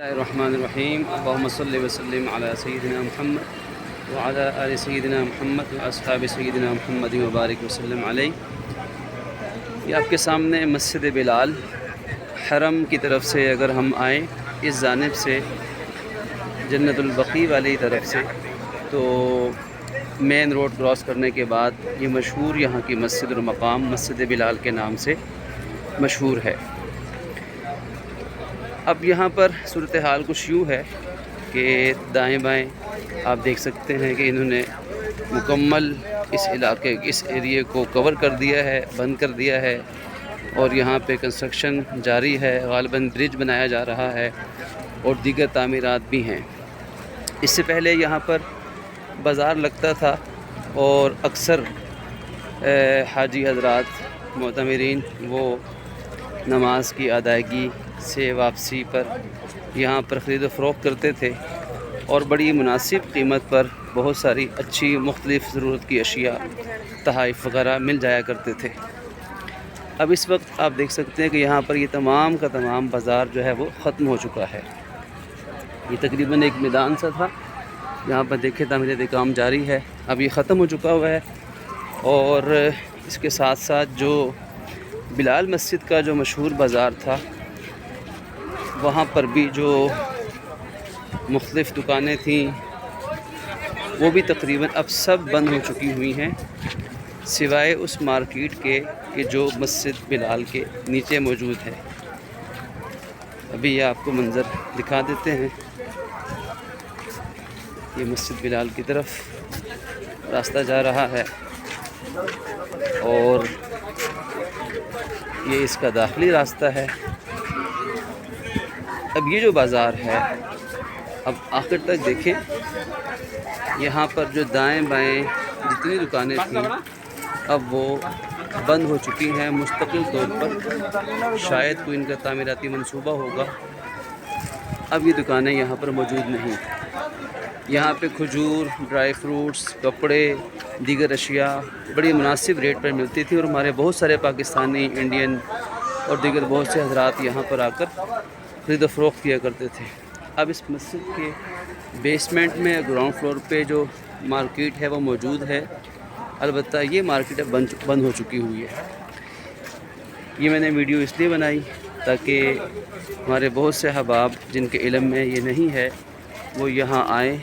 الرحمن الرحیم اللہم صلی وسلم علی سیدنا محمد وعلی آل سیدنا محمد واصحاب سیدنا محمد وبارک وسلم علیہ۔ یہ آپ کے سامنے مسجد بلال حرم کی طرف سے اگر ہم آئیں اس جانب سے جنت البقیع والی طرف سے تو مین روڈ کراس کرنے کے بعد یہ مشہور یہاں کی مسجد اور مقام مسجد بلال کے نام سے مشہور ہے۔ اب یہاں پر صورتحال کچھ یوں ہے کہ دائیں بائیں آپ دیکھ سکتے ہیں کہ انہوں نے مکمل اس علاقے اس ایریے کو کور کر دیا ہے، بند کر دیا ہے، اور یہاں پہ کنسٹرکشن جاری ہے، غالباً برج بنایا جا رہا ہے اور دیگر تعمیرات بھی ہیں۔ اس سے پہلے یہاں پر بازار لگتا تھا اور اکثر حاجی حضرات معتمرین وہ نماز کی ادائیگی سے واپسی پر یہاں پر خرید و فروخت کرتے تھے اور بڑی مناسب قیمت پر بہت ساری اچھی مختلف ضرورت کی اشیاء تحائف وغیرہ مل جایا کرتے تھے۔ اب اس وقت آپ دیکھ سکتے ہیں کہ یہاں پر یہ تمام کا تمام بازار جو ہے وہ ختم ہو چکا ہے۔ یہ تقریباً ایک میدان سا تھا، یہاں پر دیکھیں تعمیراتی کام جاری ہے، اب یہ ختم ہو چکا ہوا ہے، اور اس کے ساتھ ساتھ جو بلال مسجد کا جو مشہور بازار تھا وہاں پر بھی جو مختلف دکانیں تھیں وہ بھی تقریباً اب سب بند ہو چکی ہوئی ہیں، سوائے اس مارکیٹ کے کہ جو مسجد بلال کے نیچے موجود ہے۔ ابھی یہ آپ کو منظر دکھا دیتے ہیں، یہ مسجد بلال کی طرف راستہ جا رہا ہے اور یہ اس کا داخلی راستہ ہے۔ اب یہ جو بازار ہے اب آخر تک دیکھیں، یہاں پر جو دائیں بائیں جتنی دکانیں تھیں اب وہ بند ہو چکی ہیں مستقل طور پر، شاید کوئی ان کا تعمیراتی منصوبہ ہوگا۔ اب یہ دکانیں یہاں پر موجود نہیں۔ یہاں پہ کھجور، ڈرائی فروٹس، کپڑے، دیگر اشیاء بڑی مناسب ریٹ پر ملتی تھی، اور ہمارے بہت سارے پاکستانی، انڈین اور دیگر بہت سے حضرات یہاں پر آ کر خرید و فروخت کیا کرتے تھے۔ اب اس مسجد کے بیسمنٹ میں گراؤنڈ فلور پہ جو مارکیٹ ہے وہ موجود ہے، البتہ یہ مارکیٹ اب بند ہو چکی ہوئی ہے۔ یہ میں نے ویڈیو اس لیے بنائی تاکہ ہمارے بہت سے احباب جن کے علم میں یہ نہیں ہے وہ یہاں آئیں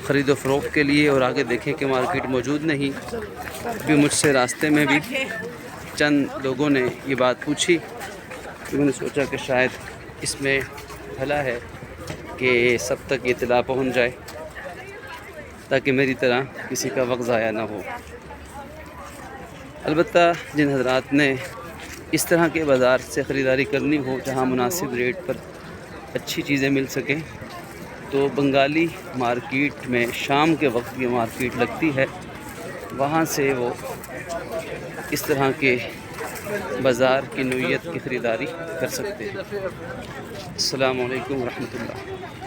خرید و فروخت کے لیے اور آگے دیکھیں کہ مارکیٹ موجود نہیں۔ ابھی مجھ سے راستے میں بھی چند لوگوں نے یہ بات پوچھی تو میں نے سوچا کہ شاید اس میں بھلا ہے کہ سب تک یہ اطلاع پہنچ جائے تاکہ میری طرح کسی کا وقت ضائع نہ ہو۔ البتہ جن حضرات نے اس طرح کے بازار سے خریداری کرنی ہو جہاں مناسب ریٹ پر اچھی چیزیں مل سکیں تو بنگالی مارکیٹ میں شام کے وقت یہ مارکیٹ لگتی ہے، وہاں سے وہ اس طرح کے بازار کی نوعیت کی خریداری کر سکتے ہیں۔ السلام علیکم ورحمۃ اللہ۔